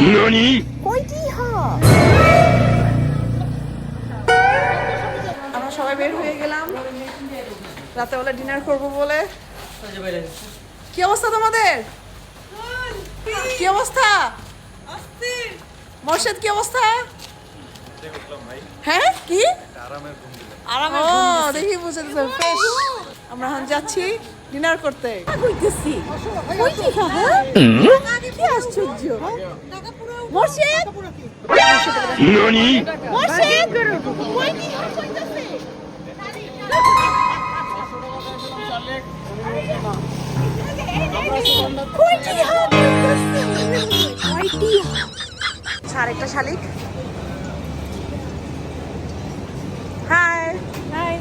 ননি কয়টি আমরা সবাই বের হয়ে গেলাম রাতেবেলা ডিনার করব বলে। কি অবস্থা তোমাদের? কি অবস্থা মোর্শেদ? কি অবস্থা? হ্যাঁ কি আরামে দেখি বুঝে ফ্রেশ। আমরা এখন যাচ্ছি ডিনার করতে। কইতেছি কি আশ্চর্য। মোর্শেদ ননি মোর্শেদ আরেকটা শালিক। High high.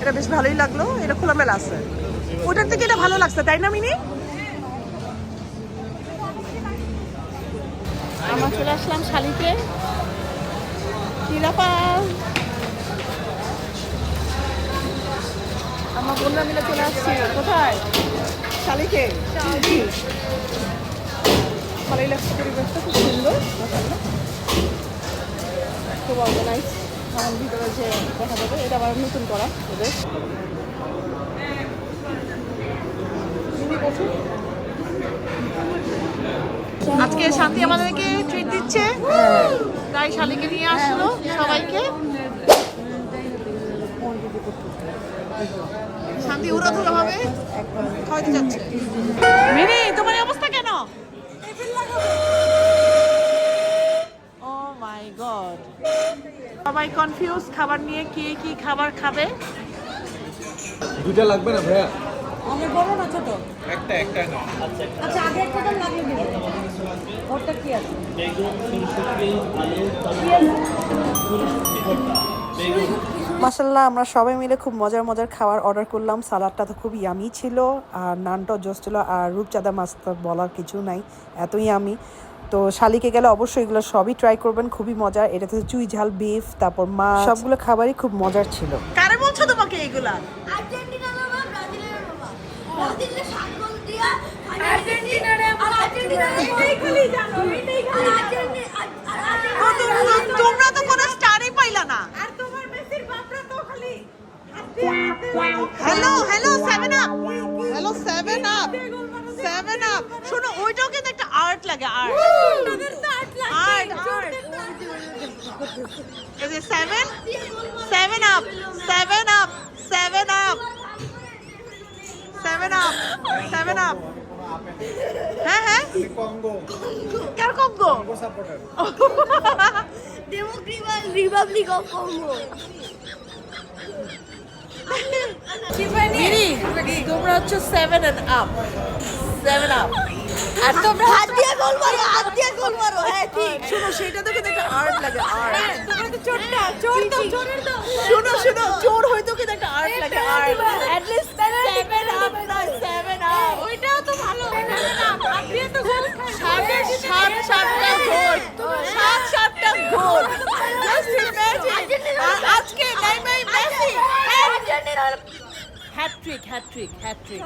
এটা বেশ ভালোই লাগলো, এটা খোলামেলা আছে। ওটার থেকে এটা ভালো লাগছে তাই না মিনি? আমরা চলে আসলাম শালিকে। কিরাপা আমার বোনরা মিলে চলে আসছি। কোথায়? শালিকে। ভালোই লাগছে, পরিবেশটা খুব সুন্দর, খুব অর্গানাইজ। আমার ভিতরে যে দেখা যাবে এটা আবার নতুন করা ওদের। আজকে শান্তি আমাদেরকে ট্রিট দিচ্ছে, তাই শালিকে নিয়ে আসলো সবাইকে। শান্তি উড়াধুরা ভাবে খাওয়াতে যাচ্ছে। মিনি তোমার অবস্থা কেন? ও মাই গড, সবাই কনফিউজ খাবার নিয়ে, কে কি খাবার খাবে। দুটা লাগবে না ভাইয়া? অনেক বড় না ছোট? একটা একটা না। আচ্ছা আগে একটা দাম লাগলে দিবে। ওটা কি আছে? মাশাল্লাহ আমরা সবাই মিলে খুব মজার মজার খাবার অর্ডার করলাম। সালাডটা তো খুব ইয়ামি ছিল, আর নানটাও জোস ছিল, আর রূপচাঁদা মাছ তো বলার কিছু নাই, এতই ইয়ামি। তো শালিকে গেলে অবশ্যই এগুলো সবই ট্রাই করবেন, খুবই মজার। এটা তো চুই ঝাল বিফ, তারপর মাছ, সবগুলো খাবারই খুব মজার ছিল। কারে বলছো তোমাকে এগুলা? আর্জেন্টিনা না ব্রাজিলের বাবা ব্রাজিলের সাগল দিয়া আর্জেন্টিনার আর্জেন্টিনা এটাই খালি জানো, এটাই খালি আর্জেন্টিনা। তোমরা তো কোনো স্টারই পাইলা না। আর তোমার মেসির বাপরা তো খালি hello hello 7 up, hello 7 up, 7 up. শোনো ওইটাও কিন্তু একটা আর্ট লাগে, আর্ট আর্ট আর্ট। এই যে 7 up 7 up 7 up 7 up 7 up. হ্যাঁ হ্যাঁ Congo car Congo? Congo supporter. Democratic Republic of Congo. Mini তোমরা হচ্ছে 7 and up 7 আপ। আর তোমরা হাত দিয়ে গোল মারো, হাত দিয়ে গোল মারো। হ্যাঁ ঠিক। শোনো সেটা তো কিন্তু একটা আর্ট লাগে, আর্ট। তোমরা তো চোরটা, চোর তো, চোরের তো। শোনো শোনো চোর হয়তো কিন্তু একটা আর্ট লাগে, আর্ট। at least 7 up না 7 up। ওইটাও তো ভালো। হাত দিয়ে তো গোল খায়। সাতটা গোল, 7টা গোল। Just imagine আজকে Neymar Messi Argentina hat trick hat trick hat trick.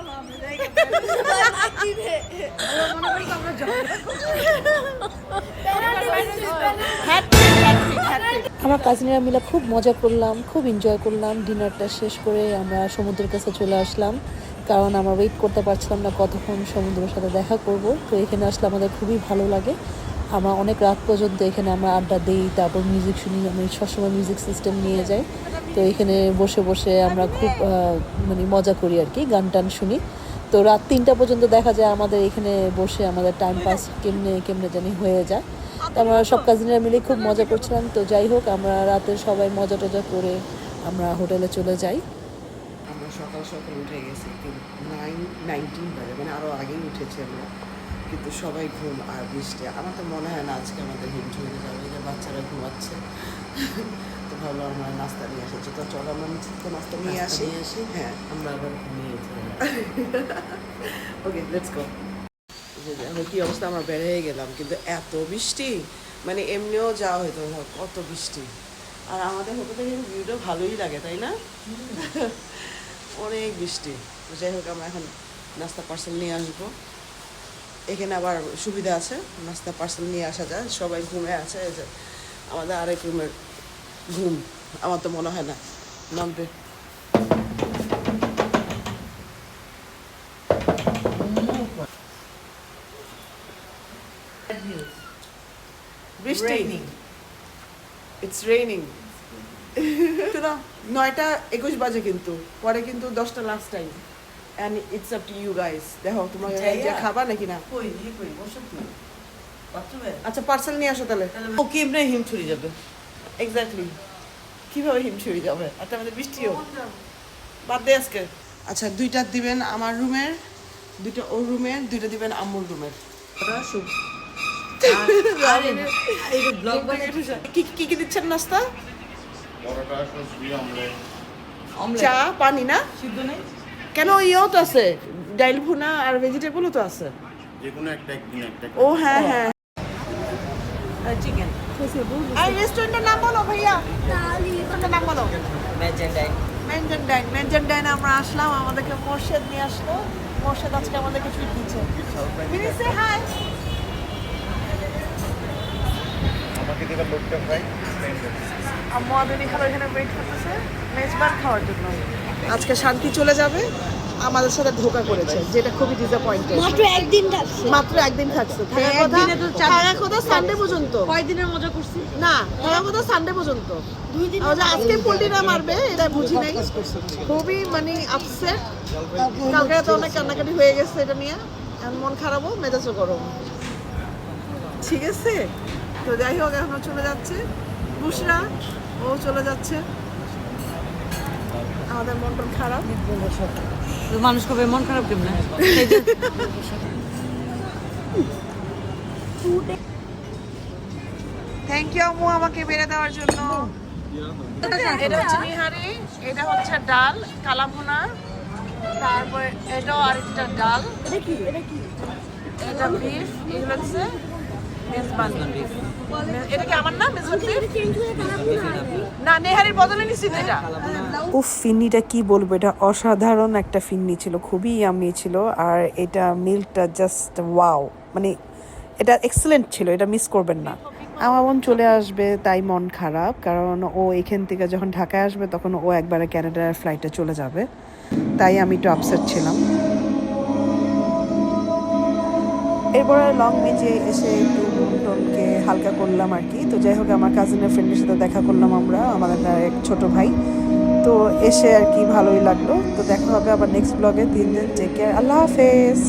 আমরা কাজিনেরা মিলে খুব মজা করলাম, খুব এনজয় করলাম। ডিনারটা শেষ করে আমরা সমুদ্রের কাছে চলে আসলাম, কারণ আমরা ওয়েট করতে পারছিলাম না কতক্ষণ সমুদ্রের সাথে দেখা করব। তো এখানে আসলে আমাদের খুবই ভালো লাগে। আমরা অনেক রাত পর্যন্ত এখানে আমরা আড্ডা দিই, তারপর মিউজিক শুনি। আমি সবসময় মিউজিক সিস্টেম নিয়ে যাই, তো এখানে বসে বসে আমরা খুব মানে মজা করি আর কি, গান টান শুনি। তো রাত 3টা পর্যন্ত দেখা যায় আমাদের এখানে বসে আমাদের টাইম পাস কেমনে কেমনে জানি হয়ে যায়। তো আমরা সব কাজিনরা মিলে খুব মজা করছিলাম। তো যাই হোক আমরা রাতে সবাই মজা টজা করে আমরা হোটেলে চলে যাই। আমরা সকাল সকাল উঠে গেছি, 9:19 বাজে, মানে আরও আগেই উঠেছি আমরা, কিন্তু সবাই ঘুম আর বৃষ্টি। আমার তো মনে হয় না আজকে আমাদের হিট হয়ে যাবে, যে বাচ্চারা ঘুমাচ্ছে। তো ভাবলাম আমরা নাস্তা নিয়ে এসেছি, তো চলো আমরা তো নাস্তা নিয়ে আসি। হ্যাঁ আমরা আবার ঘুমিয়েছি। Okay let's go. কি অবস্থা, আমরা বের হয়ে গেলাম, কিন্তু এত বৃষ্টি, মানে এমনিও যাওয়া হইতো না, কত বৃষ্টি। আর আমাদের হোটেলে কিন্তু ভিউটা ভালোই লাগে, তাই না? অনেক বৃষ্টি। যাই হোক আমরা এখন নাস্তা পার্সেল নিয়ে আসবো। এখানে আবার সুবিধা আছে, নাস্তা পার্সেল নিয়ে আসা যায়। সবাই ঘুমে আছে, এই যে আমাদের আরেক রুমের ঘুম, আমার তো মনে হয় না নামবে। বৃষ্টি, ইটস রেইনিং। 9:21 বাজে, কিন্তু পরে কিন্তু 10টা last time, and it's up to you guys. দেখো তোমরা যা খাবা নাকি না। আচ্ছা পার্সেল নিয়ে আসো তাহলে। ও কি এমনি হিমছড়ি যাবে? এক্স্যাক্টলি, কিভাবে হিমশিমে যাবে? আর তার মধ্যে বৃষ্টিও বাদ দে আজকে। আচ্ছা 2টা দিবেন আমার রুমের, 2টা ওর রুমের, 2টা দিবেন আম্মুর রুমের। কি কি কি দিচ্ছেন নাস্তা? চা, পানি না? সিদ্ধ নেই? কেন, ইয়েও তো আছে, ডাইল ভুনা আর ভেজিটেবলও তো আছে। যেকোনো একটা একদিন একটা। ও হ্যাঁ হ্যাঁ। চিকেন এই রেস্টুরেন্টের নাম বলো ভাইয়া, রেস্টুরেন্টের নাম বলো। ম্যাজেন্ডাইন। মেনজেন্ডাইন আমরা আসলাম, আমাদেরকে মোর্শেদ নিয়ে আসলো। মোর্শেদ আজকে আমাদেরকে ট্রিট দিচ্ছে। মিনি সে হাই। আমাকে দেবার লোকটা ভাই আম্মু আদুনি খালো এখানে ওয়েট করতেছে মেজবান খাওয়ার জন্য। আজকে শান্তি চলে যাবে, আমাদের সাথে ধোঁকা করেছে, যেটা খুবই ডিসঅ্যাপয়েন্টেড। মাত্র একদিন থাকছে। মাত্র একদিন থাকছে, থাকার কথা সানডে পর্যন্ত। কয়দিনের মজা করছি? না, থাকার কথা সানডে পর্যন্ত। 2 দিন আজকে পোল্ট্রিটা মারবে এটা বুঝি নাই, খুবই মানে আপসেট। কালকে তো অনেক কান্নাকাটি হয়ে গেছে এটা নিয়ে, এখন মন খারাপও, মেজাজও গরম। ঠিক আছে, তো যাই হোক এখন চলে যাচ্ছে বুশরা, ও চলে যাচ্ছে। আমাদের মন টন খারাপ। মানুষ কবে মন খারাপ কেমনে? থ্যাংক ইউ আম্মু আমাকে বেড়ে দেওয়ার জন্য। এটা হচ্ছে নিহারি, এটা হচ্ছে ডাল কালাভুনা, তারপর এটাও আরেকটা ডাল। এটা কি এটা বিফ, এগুলো হচ্ছে মেজবান বিফ। এটা কি আমার না মেজবান বিফ? না, নেহারির বদলে নিছি তো এটা। উফ, ফিন্নিটা কি বলবো, এটা অসাধারণ একটা ফিন্নি ছিল, খুবই ইয়াম্মি ছিল। আর এটা মিল্কটা জাস্ট ওয়াও, মানে এটা এক্সেলেন্ট ছিল, এটা মিস করবেন না। আমার বোন চলে আসবে তাই মন খারাপ, কারণ ও এখান থেকে যখন ঢাকায় আসবে তখন ও একবারে ক্যানাডার ফ্লাইটে চলে যাবে, তাই আমি একটু আপসেট ছিলাম। এরপরে লং বিচে এসে একটু মনটনকে হালকা করলাম আর কি। তো যাই হোক আমার কাজিনের ফ্রেন্ডের সাথে দেখা করলাম আমরা, আমাদের এক ছোট ভাই। তো এসে আর কি ভালোই লাগলো। তো দেখা হবে আবার নেক্সট ব্লগে। 3 দিন, টেক কেয়ার, আল্লাহ হাফেজ।